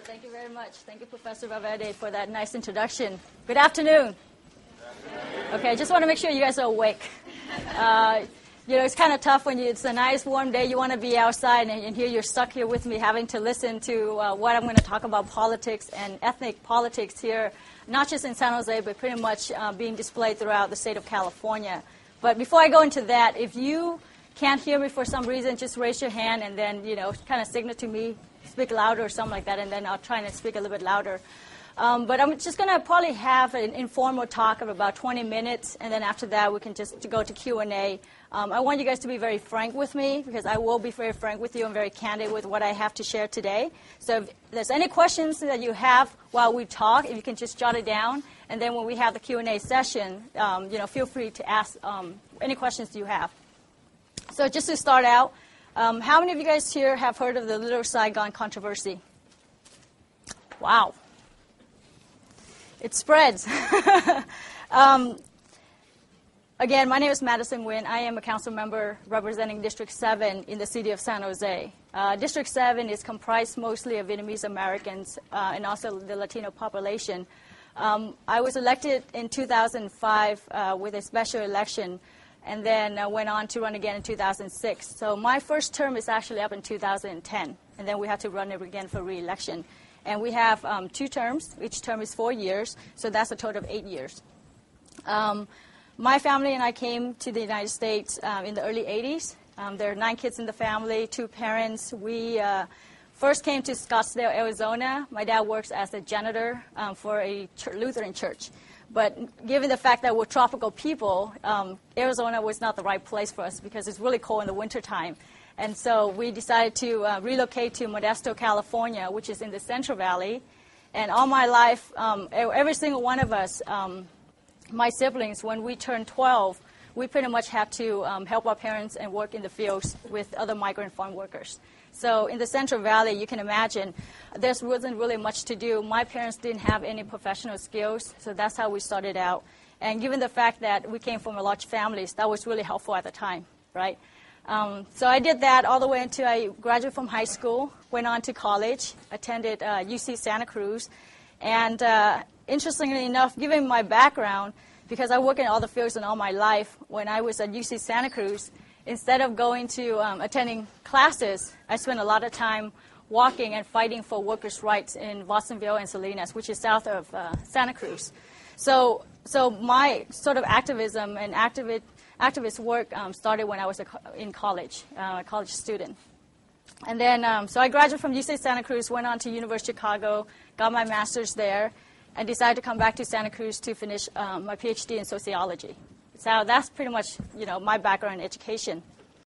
Thank you very much. Thank you, Professor Valverde, for that nice introduction. Good afternoon. Okay, I just want to make sure you guys are awake. It's kind of tough when it's a nice warm day. You want to be outside, and here you're stuck here with me having to listen to what I'm going to talk about politics and ethnic politics here, not just in San Jose, but pretty much being displayed throughout the state of California. But before I go into that, if you can't hear me for some reason, just raise your hand and then, kind of signal to me, speak louder or something like that, and then I'll try and speak a little bit louder. But I'm just going to probably have an informal talk of about 20 minutes, and then after that we can just go to Q&A. I want you guys to be very frank with me, because I will be very frank with you and very candid with what I have to share today. So if there's any questions that you have while we talk, if you can just jot it down, and then when we have the Q&A session, feel free to ask any questions you have. So just to start out, how many of you guys here have heard of the Little Saigon controversy? Wow. It spreads. Again, my name is Madison. I am a council member representing District 7 in the city of San Jose. District 7 is comprised mostly of Vietnamese Americans and also the Latino population. I was elected in 2005 with a special election, and then went on to run again in 2006. So my first term is actually up in 2010, and then we had to run it again for re-election. And we have 2 terms. Each term is 4 years, so that's a total of 8 years. My family and I came to the United States in the early 80s. There are 9 kids in the family, 2 parents. We first came to Scottsdale, Arizona. My dad works as a janitor for a Lutheran church. But given the fact that we're tropical people, Arizona was not the right place for us because it's really cold in the wintertime. And so we decided to relocate to Modesto, California, which is in the Central Valley. And all my life, every single one of us, my siblings, when we turned 12, we pretty much had to help our parents and work in the fields with other migrant farm workers. So in the Central Valley, you can imagine, there wasn't really much to do. My parents didn't have any professional skills, so that's how we started out. And given the fact that we came from a large families, that was really helpful at the time, right? So I did that all the way until I graduated from high school, went on to college, attended UC Santa Cruz. And interestingly enough, given my background, because I work in all the fields in all my life, when I was at UC Santa Cruz, instead of going to attending classes, I spent a lot of time walking and fighting for workers' rights in Watsonville and Salinas, which is south of Santa Cruz. So my sort of activism and activist work started when I was in college, a college student. And then, so I graduated from UC Santa Cruz, went on to University of Chicago, got my master's there, and decided to come back to Santa Cruz to finish my PhD in sociology. So that's pretty much, my background in education.